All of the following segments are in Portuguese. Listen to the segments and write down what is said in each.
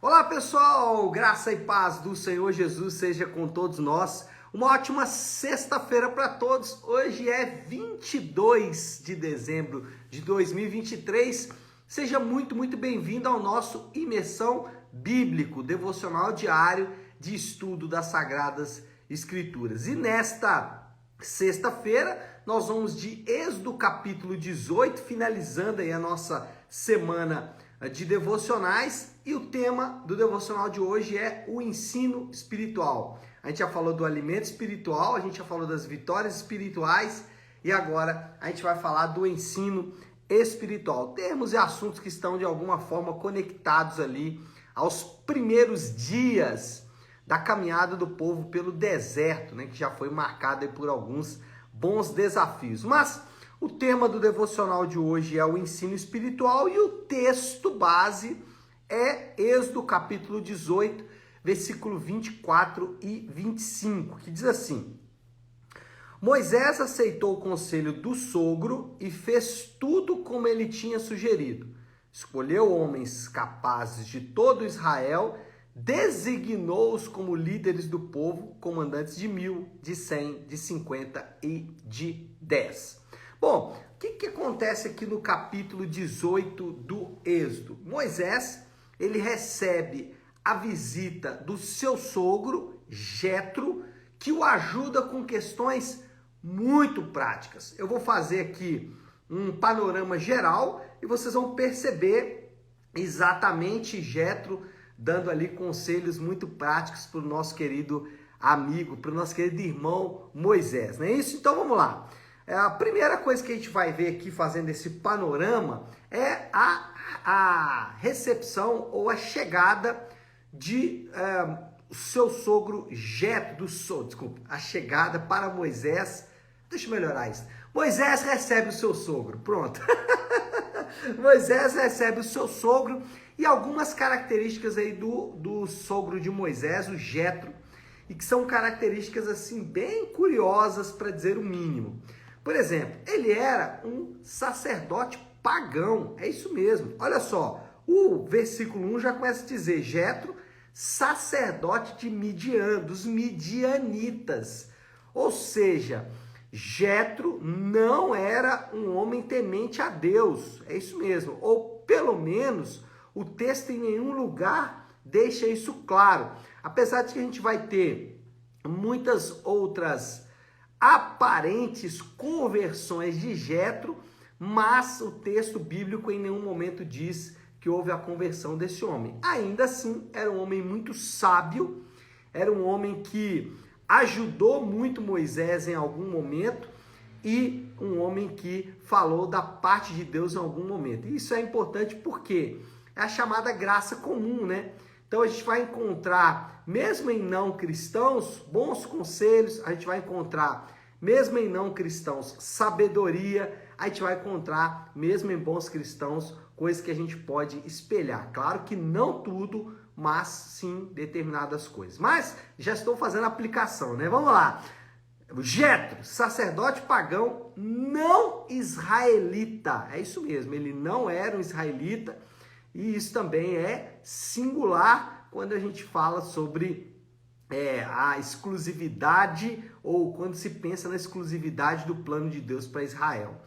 Olá pessoal, graça e paz do Senhor Jesus seja com todos nós. Uma ótima sexta-feira para todos. Hoje é 22 de dezembro de 2023. Seja muito bem-vindo ao nosso Imersão Bíblico, devocional diário de estudo das Sagradas Escrituras. E nesta sexta-feira nós vamos de Êxodo capítulo 18, finalizando aí a nossa semana de devocionais, e o tema do devocional de hoje é o ensino espiritual. A gente já falou do alimento espiritual, a gente já falou das vitórias espirituais e agora a gente vai falar do ensino espiritual. Termos e assuntos que estão de alguma forma conectados ali aos primeiros dias da caminhada do povo pelo deserto, né, que já foi marcado aí por alguns bons desafios. Mas o tema do devocional de hoje é o ensino espiritual e o texto base é Êxodo capítulo 18, versículo 24 e 25, que diz assim: Moisés aceitou o conselho do sogro e fez tudo como ele tinha sugerido. Escolheu homens capazes de todo Israel, designou-os como líderes do povo, comandantes de 1.000, de 100, de 50 e de 10. Bom, o que acontece aqui no capítulo 18 do Êxodo? Moisés, ele recebe a visita do seu sogro, Jetro, que o ajuda com questões muito práticas. Eu vou fazer aqui um panorama geral e vocês vão perceber exatamente Jetro dando ali conselhos muito práticos para o nosso querido amigo, para o nosso querido irmão Moisés, não é isso? Então vamos lá. A primeira coisa que a gente vai ver aqui fazendo esse panorama é a recepção ou a chegada de seu sogro Jetro, a chegada para Moisés. Deixa eu melhorar isso. Moisés recebe o seu sogro, pronto. Moisés recebe o seu sogro e algumas características aí do sogro de Moisés, o Jetro, e que são características assim bem curiosas para dizer o mínimo. Por exemplo, ele era um sacerdote pagão, é isso mesmo. Olha só, o versículo 1 já começa a dizer, Jetro, sacerdote de Midian, dos midianitas. Ou seja, Jetro não era um homem temente a Deus, é isso mesmo. Ou pelo menos o texto em nenhum lugar deixa isso claro. Apesar de que a gente vai ter muitas outras aparentes conversões de Jetro, mas o texto bíblico em nenhum momento diz que houve a conversão desse homem. Ainda assim, era um homem muito sábio, era um homem que ajudou muito Moisés em algum momento e um homem que falou da parte de Deus em algum momento. E isso é importante porque é a chamada graça comum, né? Então a gente vai encontrar, mesmo em não cristãos, bons conselhos, a gente vai encontrar, mesmo em não cristãos, sabedoria, a gente vai encontrar, mesmo em bons cristãos, coisas que a gente pode espelhar. Claro que não tudo, mas sim determinadas coisas. Mas já estou fazendo a aplicação, né? Vamos lá. Jetro, sacerdote pagão, não israelita. É isso mesmo, ele não era um israelita. E isso também é singular quando a gente fala sobre a exclusividade ou quando se pensa na exclusividade do plano de Deus para Israel.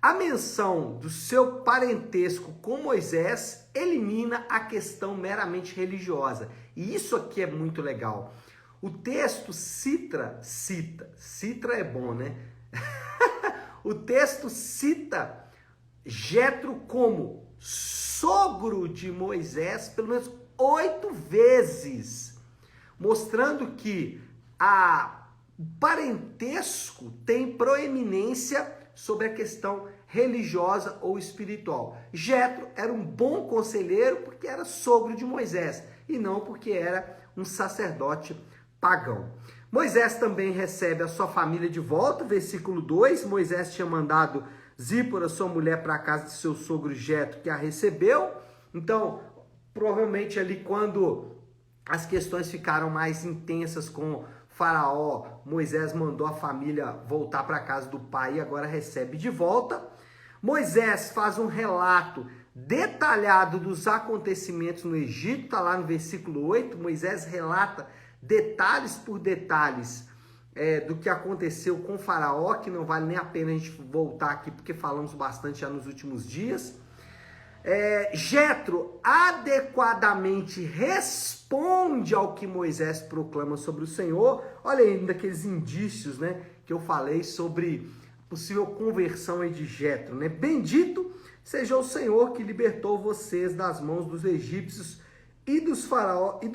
A menção do seu parentesco com Moisés elimina a questão meramente religiosa. E isso aqui é muito legal. O texto cita é bom, né? O texto cita Jetro como sogro de Moisés pelo menos 8 vezes, mostrando que o parentesco tem proeminência sobre a questão religiosa ou espiritual. Jetro era um bom conselheiro porque era sogro de Moisés e não porque era um sacerdote pagão. Moisés também recebe a sua família de volta, versículo 2, Moisés tinha mandado Zípora, sua mulher, para a casa de seu sogro Jetro, que a recebeu. Então, provavelmente ali quando as questões ficaram mais intensas com Faraó, Moisés mandou a família voltar para a casa do pai e agora recebe de volta. Moisés faz um relato detalhado dos acontecimentos no Egito, está lá no versículo 8, Moisés relata detalhes por detalhes do que aconteceu com Faraó, que não vale nem a pena a gente voltar aqui, porque falamos bastante já nos últimos dias. Jetro adequadamente responde ao que Moisés proclama sobre o Senhor. Olha aí, daqueles indícios, né, que eu falei sobre possível conversão aí de Jetro, né? Bendito seja o Senhor que libertou vocês das mãos dos egípcios e do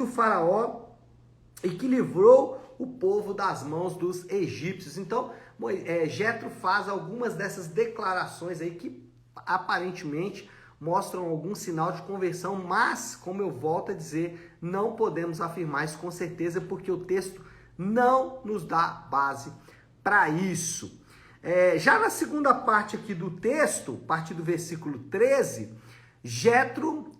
faraó e que livrou o povo das mãos dos egípcios. Então, Jetro faz algumas dessas declarações aí que aparentemente mostram algum sinal de conversão, mas, como eu volto a dizer, não podemos afirmar isso com certeza, porque o texto não nos dá base para isso. Já na segunda parte aqui do texto, a partir do versículo 13, Jetro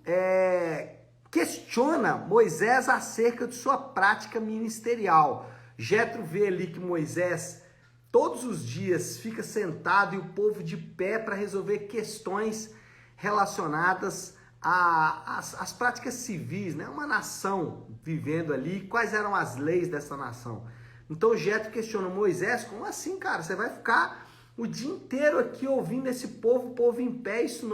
questiona Moisés acerca de sua prática ministerial. Jetro vê ali que Moisés todos os dias fica sentado e o povo de pé para resolver questões relacionadas às práticas civis, né? Uma nação vivendo ali, quais eram as leis dessa nação. Então Jetro questiona Moisés, como assim, cara? Você vai ficar o dia inteiro aqui ouvindo esse povo, o povo em pé, isso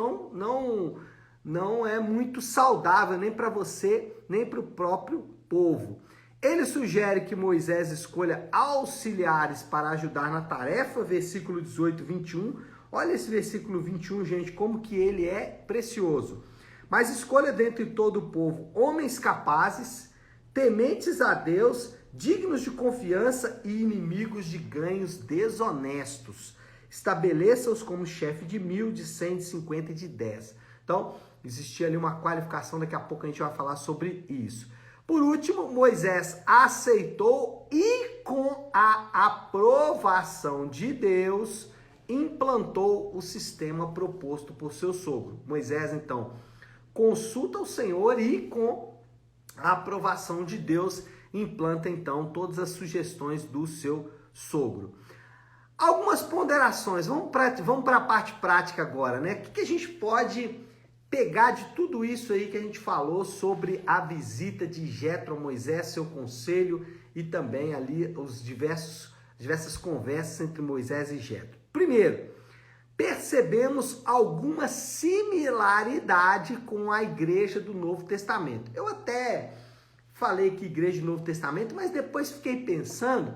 não é muito saudável, nem para você, nem para o próprio povo. Ele sugere que Moisés escolha auxiliares para ajudar na tarefa, versículo 18, 21. Olha esse versículo 21, gente, como que ele é precioso. Mas escolha dentre todo o povo homens capazes, tementes a Deus, dignos de confiança e inimigos de ganhos desonestos. Estabeleça-os como chefe de 1.000, de 100, de 50 e de 10. Então, existia ali uma qualificação, daqui a pouco a gente vai falar sobre isso. Por último, Moisés aceitou e com a aprovação de Deus, implantou o sistema proposto por seu sogro. Moisés, então, consulta o Senhor e com a aprovação de Deus, implanta, então, todas as sugestões do seu sogro. Algumas ponderações, vamos para a parte prática agora, né? O que a gente pode pegar de tudo isso aí que a gente falou sobre a visita de Jetro a Moisés, seu conselho e também ali os diversas conversas entre Moisés e Jetro? Primeiro, percebemos alguma similaridade com a igreja do Novo Testamento. Eu até falei que igreja do Novo Testamento, mas depois fiquei pensando,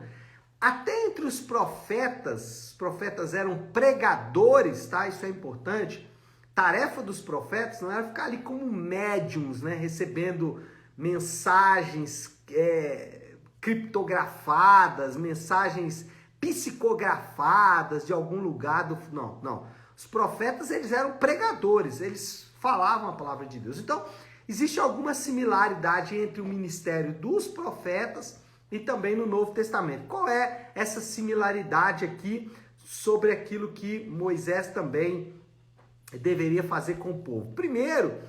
até entre os profetas eram pregadores, tá? Isso é importante. Tarefa dos profetas não era ficar ali como médiums, né? Recebendo mensagens criptografadas, mensagens psicografadas de algum lugar do... Não. Os profetas, eles eram pregadores, eles falavam a palavra de Deus. Então, existe alguma similaridade entre o ministério dos profetas e também no Novo Testamento. Qual é essa similaridade aqui sobre aquilo que Moisés também deveria fazer com o povo? Primeiro,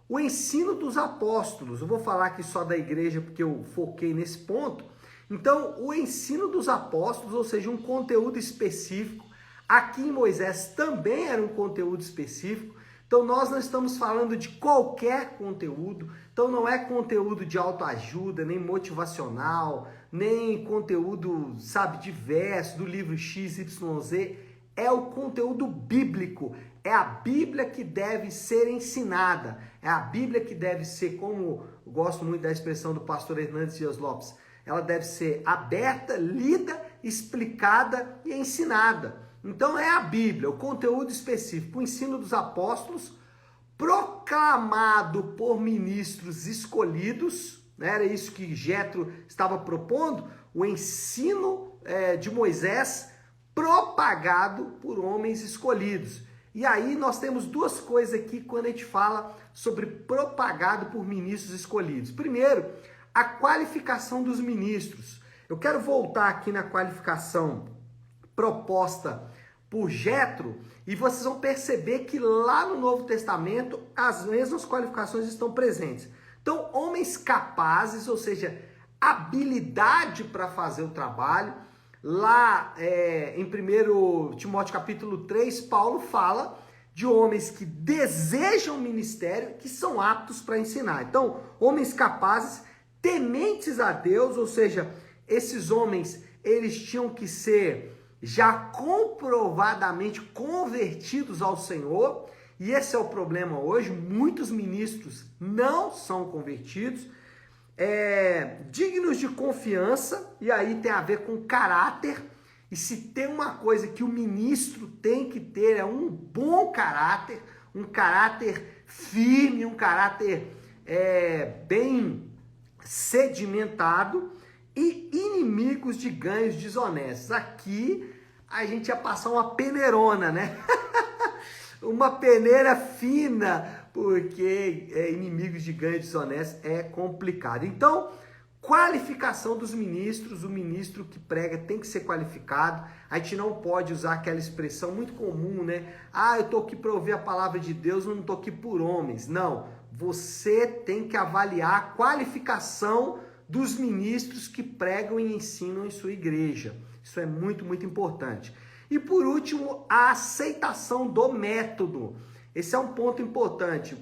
o ensino dos apóstolos. Eu vou falar aqui só da igreja porque eu foquei nesse ponto. Então, o ensino dos apóstolos, ou seja, um conteúdo específico, aqui em Moisés também era um conteúdo específico. Então, nós não estamos falando de qualquer conteúdo. Então, não é conteúdo de autoajuda, nem motivacional, nem conteúdo, diverso, do livro XYZ. É o conteúdo bíblico. É a Bíblia que deve ser ensinada. É a Bíblia que deve ser, como eu gosto muito da expressão do pastor Hernandes Dias Lopes, ela deve ser aberta, lida, explicada e ensinada. Então é a Bíblia, o conteúdo específico, o ensino dos apóstolos, proclamado por ministros escolhidos, né? Era isso que Jetro estava propondo, o ensino de Moisés propagado por homens escolhidos. E aí nós temos duas coisas aqui quando a gente fala sobre propagado por ministros escolhidos. Primeiro, a qualificação dos ministros. Eu quero voltar aqui na qualificação proposta por Jetro e vocês vão perceber que lá no Novo Testamento as mesmas qualificações estão presentes. Então, homens capazes, ou seja, habilidade para fazer o trabalho. Lá em 1 Timóteo capítulo 3, Paulo fala de homens que desejam ministério, que são aptos para ensinar. Então, homens capazes, tementes a Deus, ou seja, esses homens, eles tinham que ser já comprovadamente convertidos ao Senhor, e esse é o problema hoje, muitos ministros não são convertidos, dignos de confiança, e aí tem a ver com caráter, e se tem uma coisa que o ministro tem que ter é um bom caráter, um caráter firme, um caráter bem sedimentado, e inimigos de ganhos desonestos. Aqui a gente ia passar uma peneirona, né? Uma peneira fina, porque inimigos de ganhos desonestos é complicado. Então, qualificação dos ministros, o ministro que prega tem que ser qualificado. A gente não pode usar aquela expressão muito comum, né? Eu tô aqui para ouvir a palavra de Deus, eu não tô aqui por homens. Não, você tem que avaliar a qualificação dos ministros que pregam e ensinam em sua igreja. Isso é muito, muito importante. E por último, a aceitação do método. Esse é um ponto importante.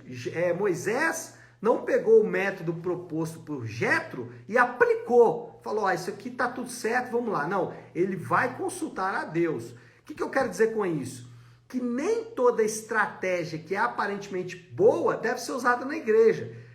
Moisés não pegou o método proposto por Jetro e aplicou. Falou, isso aqui está tudo certo, vamos lá. Não, ele vai consultar a Deus. O que eu quero dizer com isso? Que nem toda estratégia que é aparentemente boa deve ser usada na igreja.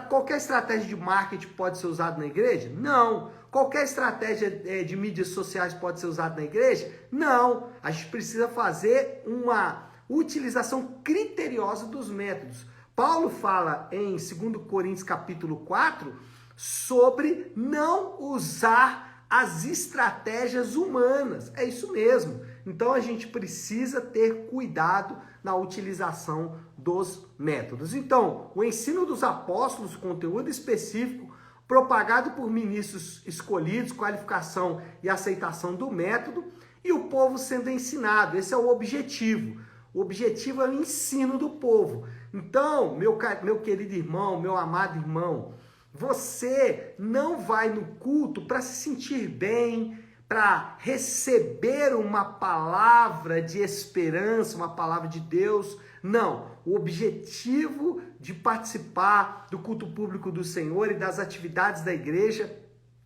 Qualquer estratégia de marketing pode ser usada na igreja? Não. Qualquer estratégia de mídias sociais pode ser usada na igreja? Não. A gente precisa fazer uma utilização criteriosa dos métodos. Paulo fala em 2 Coríntios capítulo 4 sobre não usar as estratégias humanas. É isso mesmo. Então a gente precisa ter cuidado na utilização dos métodos. Então, o ensino dos apóstolos, conteúdo específico, propagado por ministros escolhidos, qualificação e aceitação do método, e o povo sendo ensinado. Esse é o objetivo. O objetivo é o ensino do povo. Então, meu querido irmão, meu amado irmão, você não vai no culto para se sentir bem, para receber uma palavra de esperança, uma palavra de Deus. Não, o objetivo de participar do culto público do Senhor e das atividades da igreja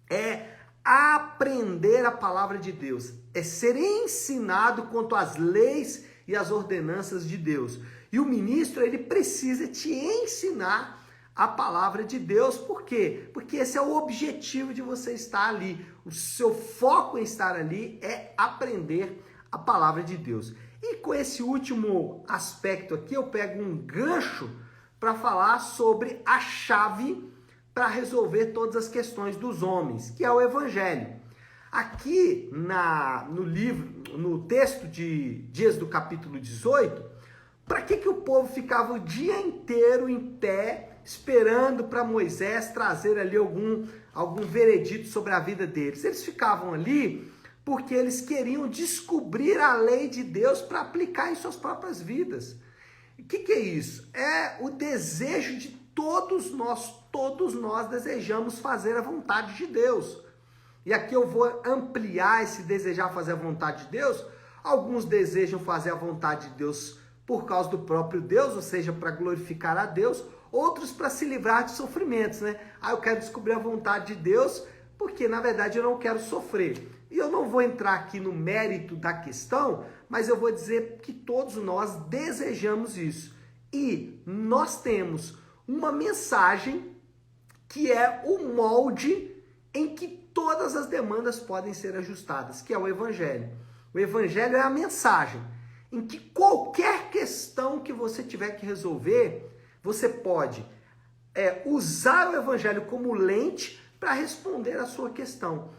é aprender a palavra de Deus, é ser ensinado quanto às leis e às ordenanças de Deus. E o ministro, ele precisa te ensinar a palavra de Deus. Por quê? Porque esse é o objetivo de você estar ali. O seu foco em estar ali é aprender a palavra de Deus. E com esse último aspecto aqui, eu pego um gancho para falar sobre a chave para resolver todas as questões dos homens, que é o Evangelho. Aqui no livro, no texto de Êxodo capítulo 18, para que o povo ficava o dia inteiro em pé, esperando para Moisés trazer ali algum veredito sobre a vida deles? Eles ficavam ali porque eles queriam descobrir a lei de Deus para aplicar em suas próprias vidas. O que é isso? É o desejo de todos nós desejamos fazer a vontade de Deus. E aqui eu vou ampliar esse desejar fazer a vontade de Deus. Alguns desejam fazer a vontade de Deus por causa do próprio Deus, ou seja, para glorificar a Deus. Outros para se livrar de sofrimentos, né? Eu quero descobrir a vontade de Deus porque, na verdade, eu não quero sofrer. E eu não vou entrar aqui no mérito da questão, mas eu vou dizer que todos nós desejamos isso. E nós temos uma mensagem que é o molde em que todas as demandas podem ser ajustadas, que é o Evangelho. O Evangelho é a mensagem em que qualquer questão que você tiver que resolver, você pode usar o Evangelho como lente para responder a sua questão.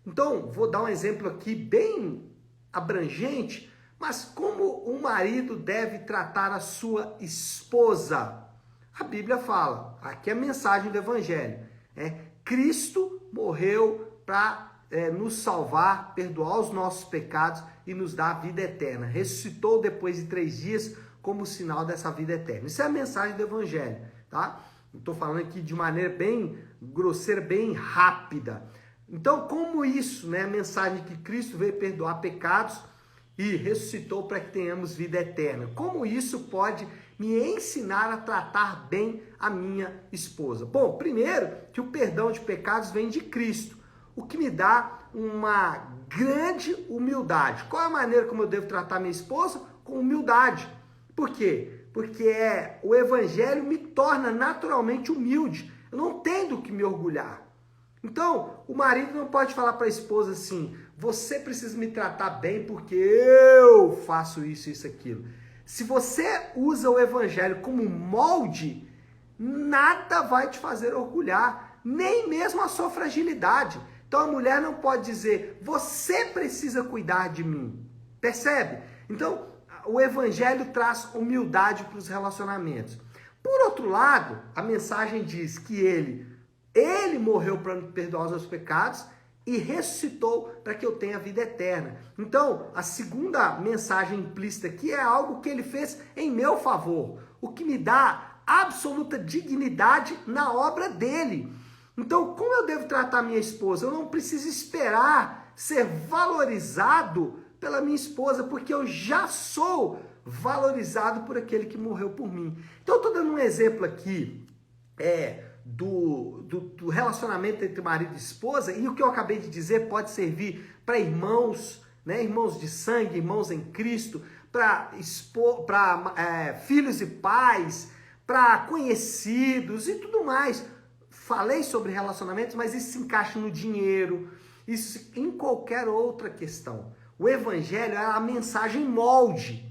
Então, vou dar um exemplo aqui bem abrangente, mas como um marido deve tratar a sua esposa? A Bíblia fala, aqui é a mensagem do Evangelho, Cristo morreu para nos salvar, perdoar os nossos pecados e nos dar a vida eterna. Ressuscitou depois de 3 dias como sinal dessa vida eterna. Isso é a mensagem do Evangelho, tá? Estou falando aqui de maneira bem grosseira, bem rápida. Então, como isso, a mensagem que Cristo veio perdoar pecados e ressuscitou para que tenhamos vida eterna. Como isso pode me ensinar a tratar bem a minha esposa? Bom, primeiro, que o perdão de pecados vem de Cristo, o que me dá uma grande humildade. Qual é a maneira como eu devo tratar minha esposa? Com humildade. Por quê? Porque o Evangelho me torna naturalmente humilde. Eu não tenho do que me orgulhar. Então, o marido não pode falar para a esposa assim: você precisa me tratar bem porque eu faço isso, isso, aquilo. Se você usa o Evangelho como molde, nada vai te fazer orgulhar, nem mesmo a sua fragilidade. Então a mulher não pode dizer: você precisa cuidar de mim. Percebe? Então, o Evangelho traz humildade para os relacionamentos. Por outro lado, a mensagem diz que ele morreu para me perdoar os meus pecados e ressuscitou para que eu tenha vida eterna. Então, a segunda mensagem implícita aqui é algo que ele fez em meu favor, o que me dá absoluta dignidade na obra dele. Então, como eu devo tratar minha esposa? Eu não preciso esperar ser valorizado pela minha esposa, porque eu já sou valorizado por aquele que morreu por mim. Então, eu estou dando um exemplo aqui do relacionamento entre marido e esposa, e o que eu acabei de dizer pode servir para irmãos, né, irmãos de sangue, irmãos em Cristo, para filhos e pais, para conhecidos e tudo mais. Falei sobre relacionamentos, mas isso se encaixa no dinheiro, isso em qualquer outra questão. O Evangelho é a mensagem molde.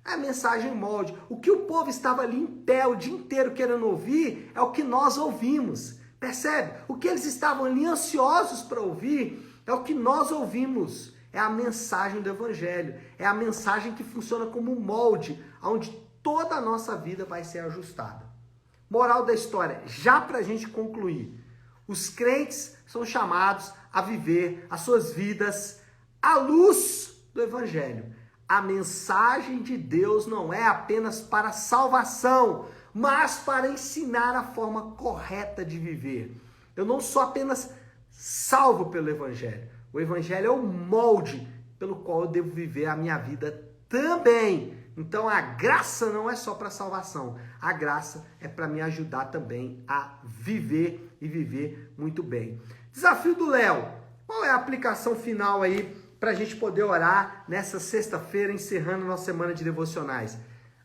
É a mensagem molde. O que o povo estava ali em pé o dia inteiro querendo ouvir é o que nós ouvimos. Percebe? O que eles estavam ali ansiosos para ouvir é o que nós ouvimos. É a mensagem do Evangelho. É a mensagem que funciona como um molde, onde toda a nossa vida vai ser ajustada. Moral da história, já para a gente concluir. Os crentes são chamados a viver as suas vidas à luz do Evangelho. A mensagem de Deus não é apenas para salvação, mas para ensinar a forma correta de viver. Eu não sou apenas salvo pelo Evangelho. O Evangelho é o molde pelo qual eu devo viver a minha vida também. Então a graça não é só para salvação. A graça é para me ajudar também a viver e viver muito bem. Desafio do Léo. Qual é a aplicação final aí para a gente poder orar nessa sexta-feira, encerrando a nossa semana de devocionais?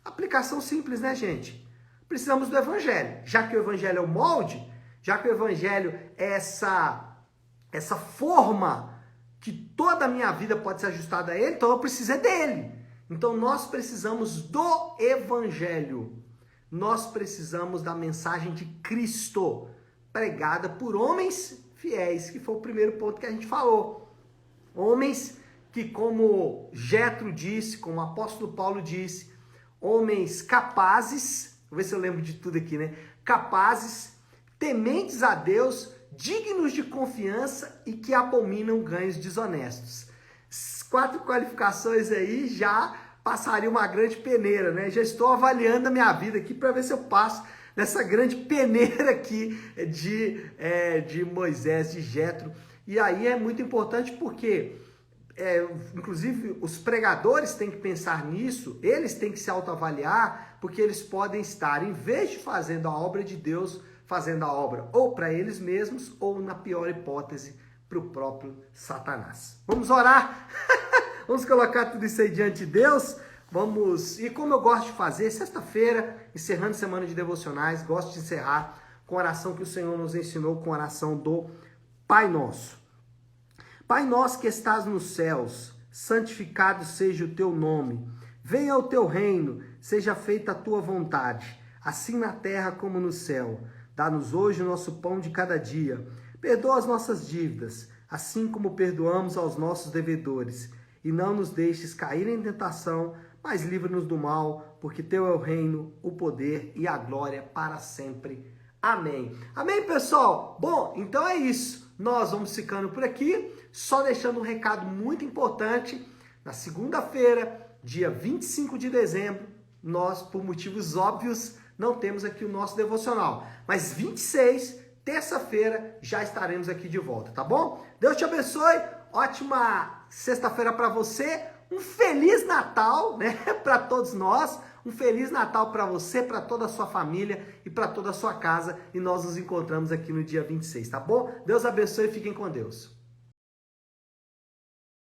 Aplicação simples, né, gente? Precisamos do Evangelho. Já que o Evangelho é o molde, já que o Evangelho é essa forma que toda a minha vida pode ser ajustada a ele, então eu preciso dele. Então nós precisamos do Evangelho. Nós precisamos da mensagem de Cristo, pregada por homens fiéis, que foi o primeiro ponto que a gente falou. Homens que, como Jetro disse, como o apóstolo Paulo disse, homens capazes, vou ver se eu lembro de tudo aqui, né? Capazes, tementes a Deus, dignos de confiança e que abominam ganhos desonestos. 4 qualificações aí já passaria uma grande peneira, né? Já estou avaliando a minha vida aqui para ver se eu passo nessa grande peneira aqui de Moisés, de Jetro. E aí é muito importante porque, inclusive, os pregadores têm que pensar nisso, eles têm que se autoavaliar, porque eles podem estar, em vez de fazendo a obra de Deus, fazendo a obra ou para eles mesmos, ou, na pior hipótese, para o próprio Satanás. Vamos orar? Vamos colocar tudo isso aí diante de Deus? Vamos, e como eu gosto de fazer, sexta-feira, encerrando semana de devocionais, gosto de encerrar com a oração que o Senhor nos ensinou, com a oração do Pai Nosso. Pai nosso que estás nos céus, santificado seja o teu nome. Venha o teu reino, seja feita a tua vontade, assim na terra como no céu. Dá-nos hoje o nosso pão de cada dia. Perdoa as nossas dívidas, assim como perdoamos aos nossos devedores. E não nos deixes cair em tentação, mas livra-nos do mal, porque teu é o reino, o poder e a glória para sempre. Amém. Amém, pessoal? Bom, então é isso. Nós vamos ficando por aqui, só deixando um recado muito importante. Na segunda-feira, dia 25 de dezembro, nós, por motivos óbvios, não temos aqui o nosso devocional. Mas 26, terça-feira, já estaremos aqui de volta, tá bom? Deus te abençoe, ótima sexta-feira para você, um Feliz Natal, né, para todos nós. Um Feliz Natal para você, para toda a sua família e para toda a sua casa. E nós nos encontramos aqui no dia 26, tá bom? Deus abençoe e fiquem com Deus.